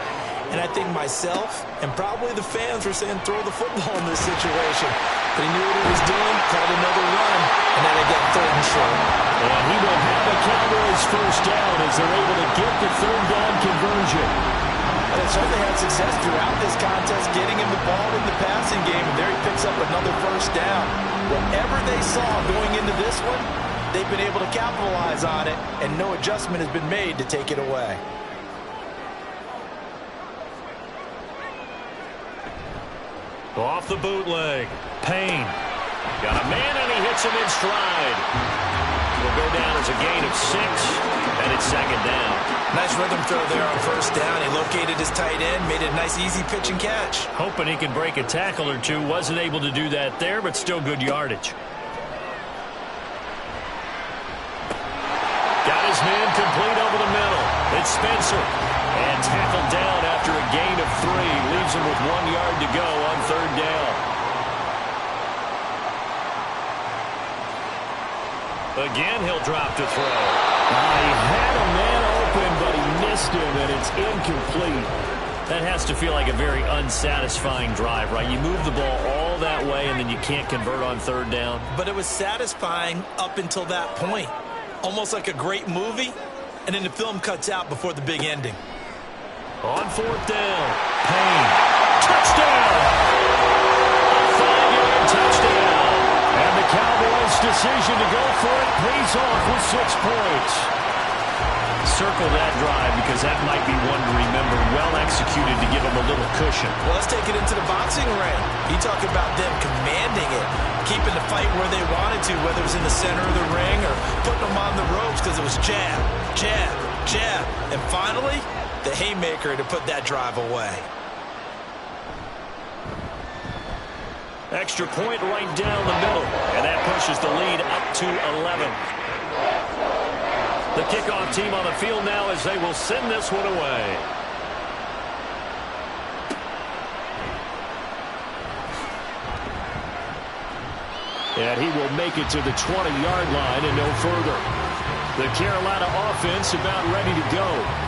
And I think myself and probably the fans were saying throw the football in this situation. But he knew what he was doing, called another run, and then they got 3rd and short. And he will have the Cowboys first down as they're able to get the 3rd down conversion. And they certainly had success throughout this contest, getting him the ball in the passing game, and there he picks up another first down. Whatever they saw going into this one, they've been able to capitalize on it, and no adjustment has been made to take it away. Off the bootleg. Payne. Got a man, and he hits him in stride. Will go down as a gain of 6, and it's 2nd down. Nice rhythm throw there on first down. He located his tight end, made it a nice, easy pitch and catch. Hoping he can break a tackle or 2. Wasn't able to do that there, but still good yardage. Got his man complete over the middle. It's Spencer. And tackled down after a gain of 3. Leaves him with 1 yard to go on 3rd down. Again, he'll drop to throw. He had a man open, but he missed him, and it's incomplete. That has to feel like a very unsatisfying drive, right? You move the ball all that way, and then you can't convert on 3rd down. But it was satisfying up until that point. Almost like a great movie, and then the film cuts out before the big ending. On 4th down, Payne. Touchdown! A 5-yard touchdown. And the Cowboys' decision to go for it pays off with 6 points. Circle that drive because that might be one to remember. Well executed to give them a little cushion. Well, let's take it into the boxing ring. You talk about them commanding it, keeping the fight where they wanted to, whether it was in the center of the ring or putting them on the ropes because it was jab, jab, jab. And finally, the haymaker to put that drive away. Extra point right down the middle, and that pushes the lead up to 11. The kickoff team on the field now as they will send this one away. And he will make it to the 20-yard line and no further. The Carolina offense about ready to go.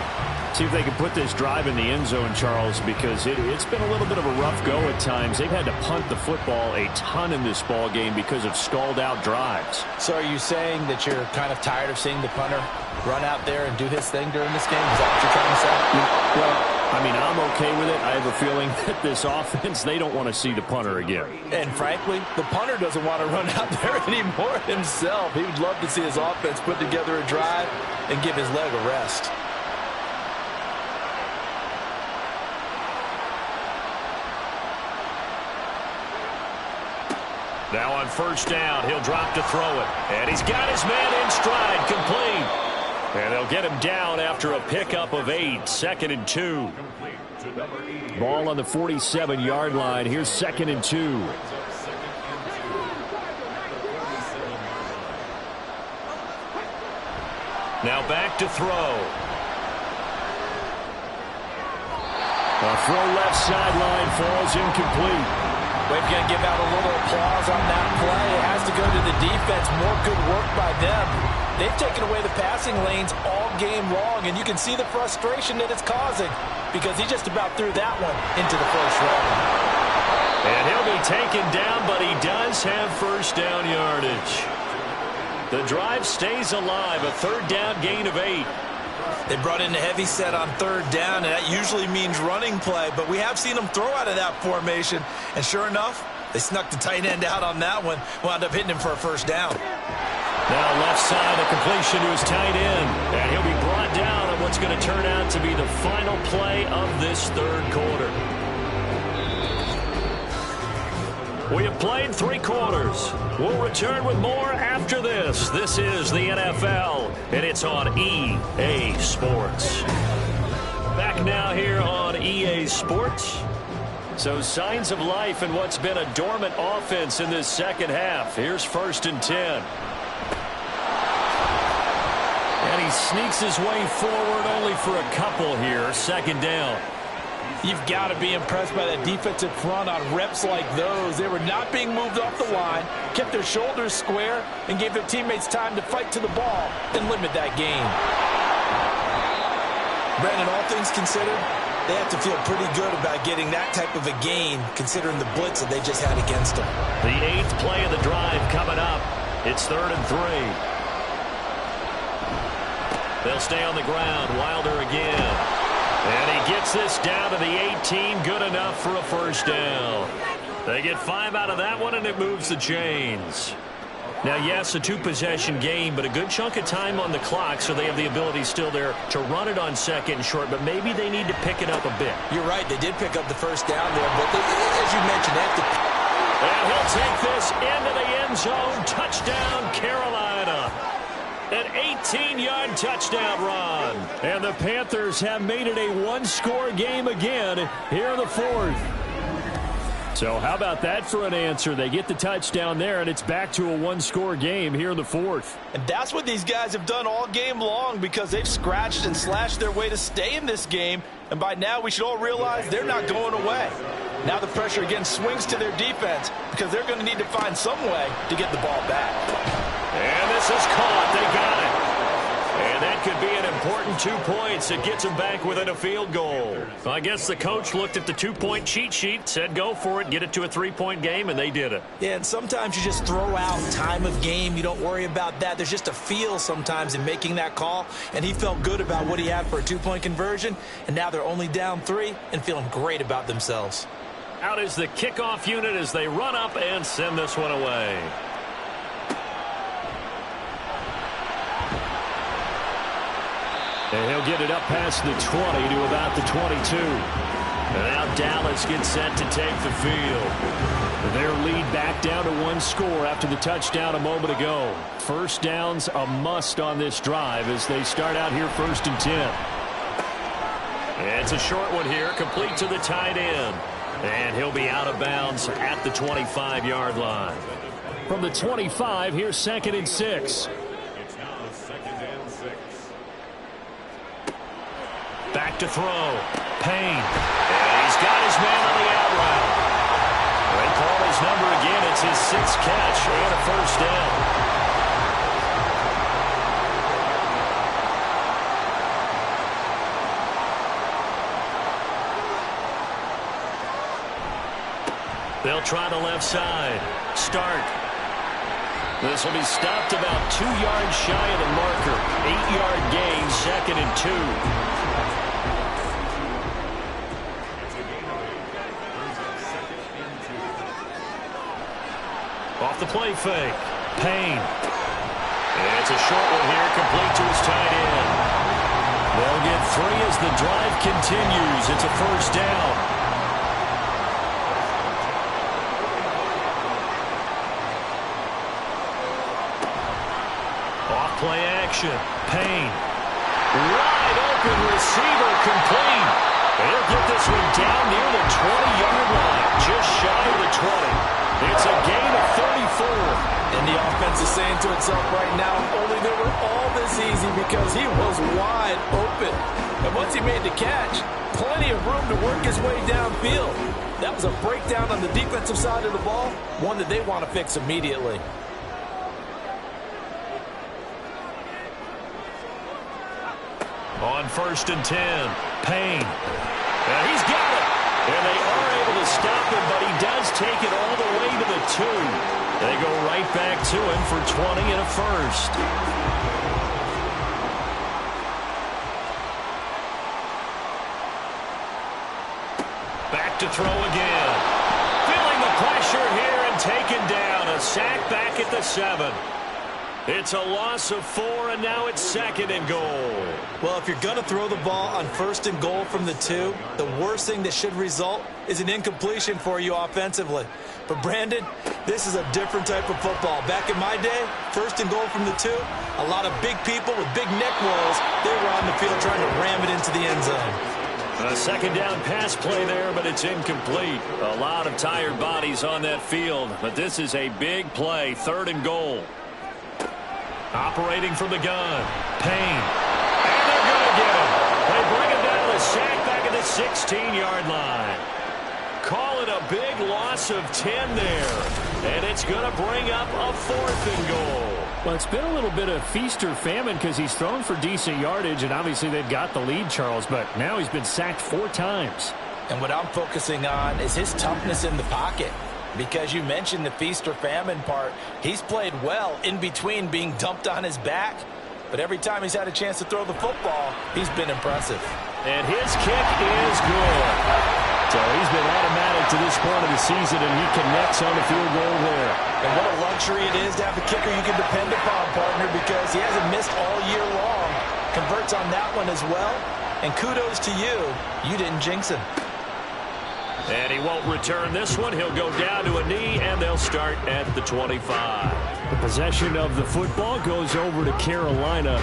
See if they can put this drive in the end zone, Charles, because it's been a little bit of a rough go at times. They've had to punt the football a ton in this ball game because of stalled-out drives. So are you saying that you're kind of tired of seeing the punter run out there and do his thing during this game? Is that what you're trying to say? Well, I mean, I'm okay with it. I have a feeling that this offense, they don't want to see the punter again. And frankly, the punter doesn't want to run out there anymore himself. He would love to see his offense put together a drive and give his leg a rest. Now on first down, he'll drop to throw it. And he's got his man in stride, complete. And they'll get him down after a pickup of 8, 2nd and 2. Ball on the 47-yard line. Here's 2nd and 2. Now back to throw. A throw left sideline falls incomplete. We're going to give out a little applause on that play. It has to go to the defense. More good work by them. They've taken away the passing lanes all game long, and you can see the frustration that it's causing because he just about threw that one into the first row. And he'll be taken down, but he does have first down yardage. The drive stays alive, a 3rd down gain of 8. They brought in the heavy set on 3rd down, and that usually means running play, but we have seen them throw out of that formation, and sure enough, they snuck the tight end out on that one, wound up hitting him for a first down. Now left side, a completion to his tight end, and he'll be brought down on what's going to turn out to be the final play of this 3rd quarter. We have played 3 quarters. We'll return with more after this. This is the NFL, and it's on EA Sports. Back now here on EA Sports. So signs of life in what's been a dormant offense in this second half. Here's 1st and 10. And he sneaks his way forward only for a couple here. 2nd down. You've got to be impressed by that defensive front on reps like those. They were not being moved off the line, kept their shoulders square, and gave their teammates time to fight to the ball and limit that gain. Brandon, all things considered, they have to feel pretty good about getting that type of a gain, considering the blitz that they just had against them. The 8th play of the drive coming up. It's 3rd and 3. They'll stay on the ground. Wilder again. And he gets this down to the 18. Good enough for a first down. They get 5 out of that one, and it moves the chains. Now, yes, a 2-possession game, but a good chunk of time on the clock, so they have the ability still there to run it on 2nd and short, but maybe they need to pick it up a bit. You're right. They did pick up the first down there, but as you mentioned, they have to... And he'll take this into the end zone. Touchdown, Carolina. An 18-yard touchdown run. And the Panthers have made it a 1-score game again here in the 4th. So how about that for an answer? They get the touchdown there, and it's back to a 1-score game here in the 4th. And that's what these guys have done all game long because they've scratched and slashed their way to stay in this game. And by now, we should all realize they're not going away. Now the pressure again swings to their defense because they're going to need to find some way to get the ball back. And this is caught. They got it. And that could be an important 2 points. It gets them back within a field goal. I guess the coach looked at the 2-point cheat sheet, said go for it, get it to a 3-point game, and they did it. Yeah, and sometimes you just throw out time of game. You don't worry about that. There's just a feel sometimes in making that call, and he felt good about what he had for a 2-point conversion, and now they're only down 3 and feeling great about themselves. Out is the kickoff unit as they run up and send this one away. And he'll get it up past the 20 to about the 22. And now Dallas gets set to take the field. Their lead back down to 1 score after the touchdown a moment ago. First down's a must on this drive as they start out here 1st and 10. It's a short one here, complete to the tight end. And he'll be out of bounds at the 25-yard line. From the 25, here's 2nd and 6. It's now 2nd and 6. Back to throw. Payne. And he's got his man on the out route. They call his number again. It's his 6th catch and a first down. They'll try the left side. Start. This will be stopped about 2 yards shy of the marker. 8-yard gain, 2nd and 2. Off the play fake. Payne. And it's a short one here, complete to his tight end. They'll get 3 as the drive continues. It's a first down. Off play action. Payne. Wide open receiver complete. They'll get this one down near the 20-yard line, just shy of the 20. It's a gain of 34. And the offense is saying to itself right now, only they were all this easy because he was wide open. And once he made the catch, plenty of room to work his way downfield. That was a breakdown on the defensive side of the ball, one that they want to fix immediately. On 1st and 10, Payne. And he's got it. And they are able to stop him, but he does take it all the way to the 2. They go right back to him for 20 and a first. Back to throw again. Feeling the pressure here and taken down. A sack back at the 7. It's a loss of 4, and now it's 2nd and goal. Well, if you're going to throw the ball on 1st and goal from the 2, the worst thing that should result is an incompletion for you offensively. But, Brandon, this is a different type of football. Back in my day, 1st and goal from the 2, a lot of big people with big neck rolls, they were on the field trying to ram it into the end zone. A 2nd down pass play there, but it's incomplete. A lot of tired bodies on that field, but this is a big play, 3rd and goal. Operating from the gun. Payne. And they're going to get him. They bring him down to the sack back at the 16-yard line. Call it a big loss of 10 there. And it's going to bring up a 4th and goal. Well, it's been a little bit of feast or famine because he's thrown for decent yardage, and obviously they've got the lead, Charles, but now he's been sacked 4 times. And what I'm focusing on is his toughness in the pocket. Because you mentioned the feast or famine part, he's played well in between being dumped on his back. But every time he's had a chance to throw the football, he's been impressive. And his kick is good. So he's been automatic to this point of the season, and he connects on the field goal there. And what a luxury it is to have a kicker you can depend upon, partner, because he hasn't missed all year long. Converts on that one as well. And kudos to you. You didn't jinx him. And he won't return this one. He'll go down to a knee, and they'll start at the 25. The possession of the football goes over to Carolina.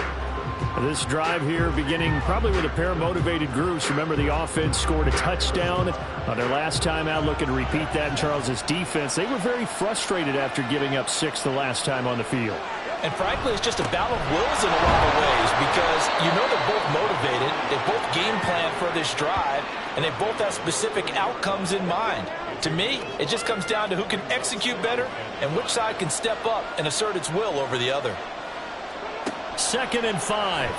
This drive here beginning probably with a pair of motivated groups. Remember, the offense scored a touchdown on their last time out. Looking to repeat that in Charles's defense. They were very frustrated after giving up 6 the last time on the field. And frankly, it's just a battle of wills in a lot of ways because you know they're both motivated. They both game plan for this drive, and they both have specific outcomes in mind. To me, it just comes down to who can execute better and which side can step up and assert its will over the other. 2nd and 5.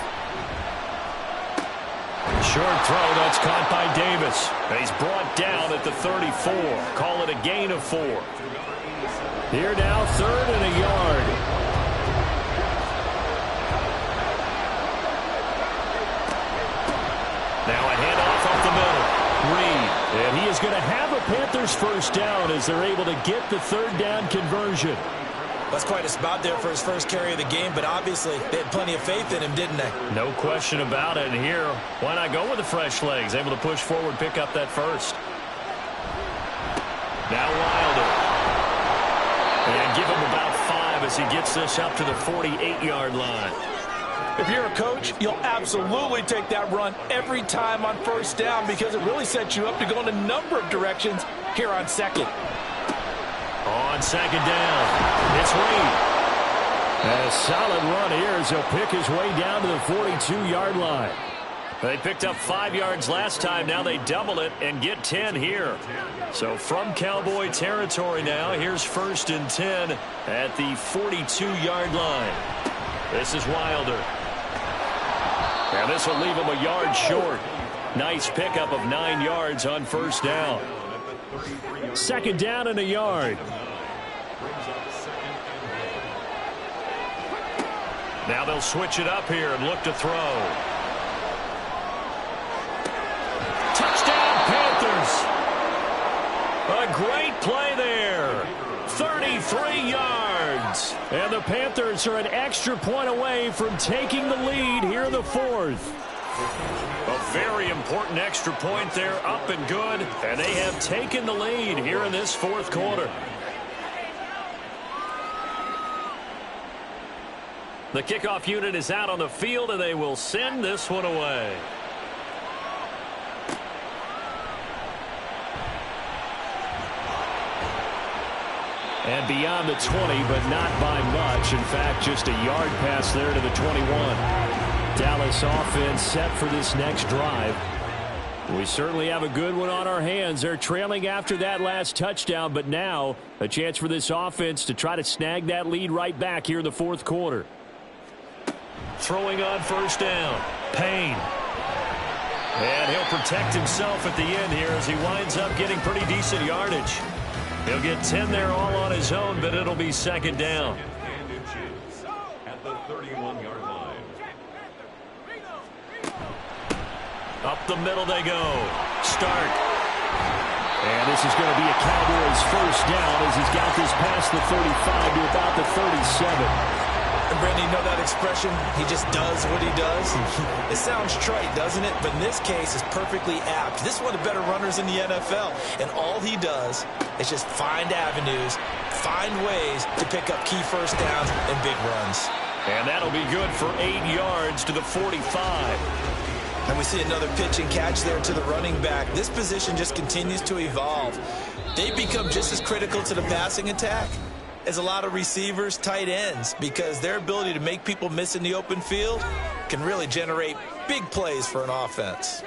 Short throw, that's caught by Davis. He's brought down at the 34. Call it a gain of 4. Here now, 3rd and a yard. Now a handoff up the middle. Reed, and he is going to have a Panthers first down as they're able to get the third down conversion. That's quite a spot there for his first carry of the game, but obviously they had plenty of faith in him, didn't they? No question about it. And here, why not go with the fresh legs? Able to push forward, pick up that first. Now Wilder. And give him about 5 as he gets this up to the 48-yard line. If you're a coach, you'll absolutely take that run every time on first down because it really sets you up to go in a number of directions here on second. On second down, it's Reed. And a solid run here as he'll pick his way down to the 42-yard line. They picked up 5 yards last time. Now they double it and get 10 here. So from Cowboy territory now, here's 1st and 10 at the 42-yard line. This is Wilder. And this will leave him a yard short. Nice pickup of 9 yards on first down. 2nd down and a yard. Now they'll switch it up here and look to throw. Touchdown, Panthers. A great play there. 33 yards. And the Panthers are an extra point away from taking the lead here in the 4th. A very important extra point there, up and good. And they have taken the lead here in this 4th quarter. The kickoff unit is out on the field, and they will send this one away. And beyond the 20, but not by much. In fact, just a yard pass there to the 21. Dallas offense set for this next drive. We certainly have a good one on our hands. They're trailing after that last touchdown, but now a chance for this offense to try to snag that lead right back here in the 4th quarter. Throwing on first down, Payne. And he'll protect himself at the end here as he winds up getting pretty decent yardage. He'll get 10 there all on his own, but it'll be 2nd down. And inches at the 31-yard line. Up the middle they go. Stark. And this is going to be a Cowboys first down as he's got this past the 35 to about the 37. And Brandon, you know that expression? He just does what he does. It sounds trite, doesn't it? But in this case, it's perfectly apt. This is one of the better runners in the NFL. And all he does is just find avenues, find ways to pick up key first downs and big runs. And that'll be good for 8 yards to the 45. And we see another pitch and catch there to the running back. This position just continues to evolve. They become just as critical to the passing attack as a lot of receivers, tight ends, because their ability to make people miss in the open field can really generate big plays for an offense.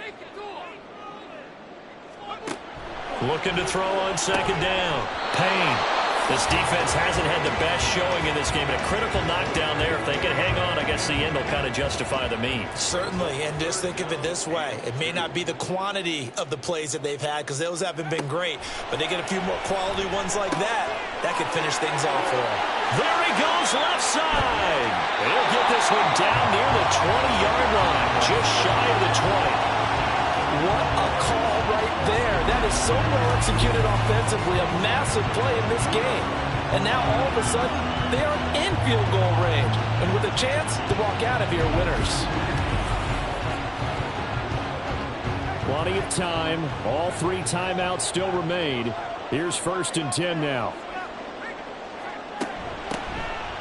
Looking to throw on 2nd down. Payne. This defense hasn't had the best showing in this game. A critical knockdown there. If they can hang on, I guess the end will kind of justify the means. Certainly, and just think of it this way. It may not be the quantity of the plays that they've had because those haven't been great, but they get a few more quality ones like that. That could finish things off for them. There he goes left side. And he'll get this one down near the 20-yard line, just shy of the 20. What a call right there. That is so well executed offensively. A massive play in this game. And now all of a sudden, they are in field goal range. And with a chance to walk out of here winners. Plenty of time. All 3 timeouts still remain. Here's 1st and 10 now.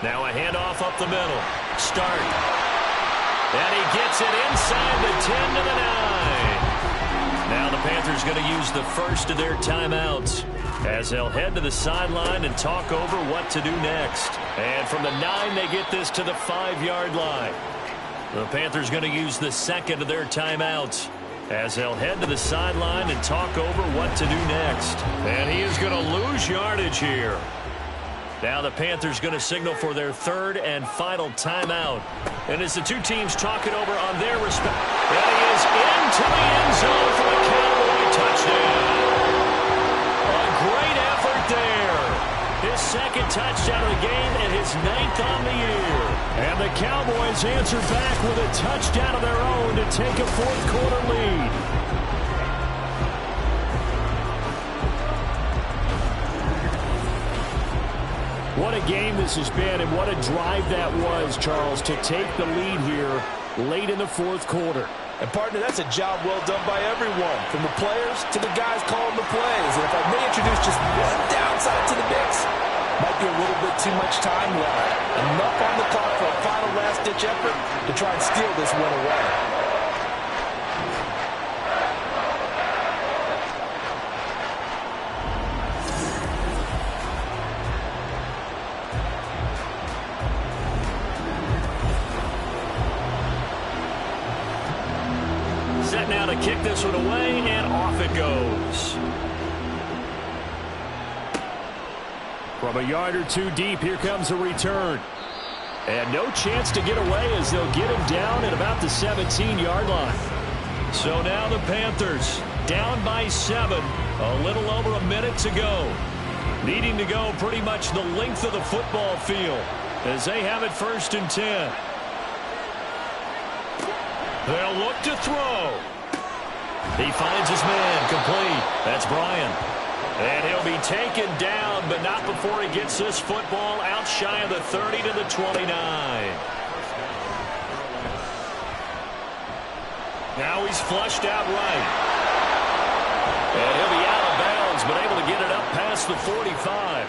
Now a handoff up the middle. Stark. And he gets it inside the 10 to the 9. Now the Panthers going to use the first of their timeouts as they'll head to the sideline and talk over what to do next. And from the 9, they get this to the 5-yard line. The Panthers going to use the second of their timeouts as they'll head to the sideline and talk over what to do next. And he is going to lose yardage here. Now the Panthers going to signal for their 3rd and final timeout. And as the two teams talk it over on their respect, and he is into the end zone for a Cowboy touchdown. A great effort there. His 2nd touchdown of the game and his 9th on the year. And the Cowboys answer back with a touchdown of their own to take a 4th quarter lead. What a game this has been, and what a drive that was, Charles, to take the lead here late in the fourth quarter. And, partner, that's a job well done by everyone, from the players to the guys calling the plays. And if I may introduce just one downside to the mix, might be a little bit too much time left. Enough on the clock for a final last-ditch effort to try and steal this win away. Set now to kick this one away, and off it goes. From a yard or two deep, here comes a return. And no chance to get away as they'll get him down at about the 17-yard line. So now the Panthers down by 7, a little over a minute to go. Needing to go pretty much the length of the football field as they have it 1st and 10. They'll look to throw. He finds his man complete. That's Bryant. And he'll be taken down, but not before he gets this football out shy of the 30 to the 29. Now he's flushed out right. And he'll be out of bounds, but able to get it up past the 45.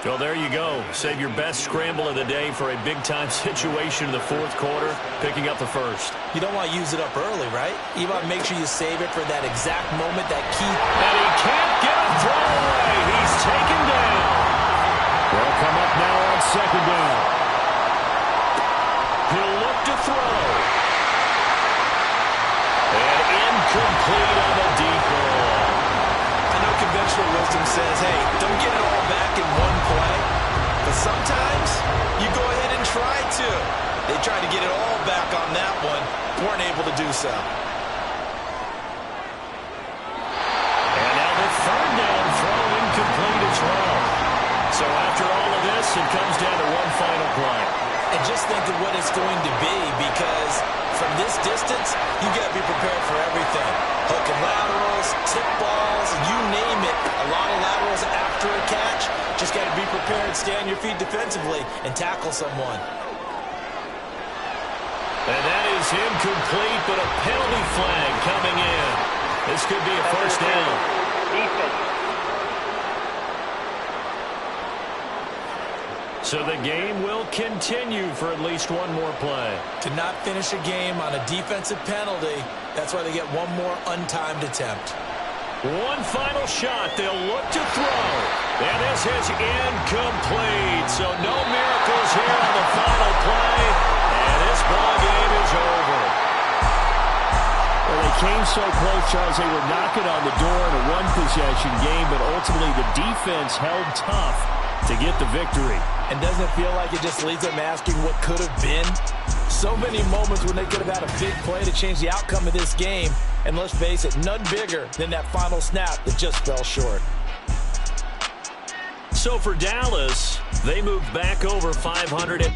Well, there you go. Save your best scramble of the day for a big-time situation in the fourth quarter, picking up the first. You don't want to use it up early, right? You want to make sure you save it for that exact moment, that key. And he can't get a throw away. He's taken down. They'll come up now on 2nd down. He'll look to throw. And incomplete on the deep ball. I know conventional wisdom says, hey, don't get it all back in one play. But sometimes you go ahead and try to. They tried to get it all back on that one. Weren't able to do so. And now the 3rd down throw incomplete as well. So after all of this, it comes down to one final play. And just think of what it's going to be, because from this distance, you got to be prepared for everything. Hook and laterals, tip balls, you name it. A lot of laterals after a catch. Just got to be prepared, stay on your feet defensively, and tackle someone. And that is incomplete, but a penalty flag coming in. This could be a 1st down. Defense. So the game will continue for at least one more play. To not finish a game on a defensive penalty, that's why they get one more untimed attempt. One final shot. They'll look to throw. And this is incomplete. So no miracles here on the final play. And this ball game is over. Well, they came so close, Charles. They were knocking on the door in a one-possession game, but ultimately the defense held tough to get the victory. And doesn't it feel like it just leaves them asking what could have been? So many moments when they could have had a big play to change the outcome of this game. And let's face it, none bigger than that final snap that just fell short. So for Dallas, they moved back over 500.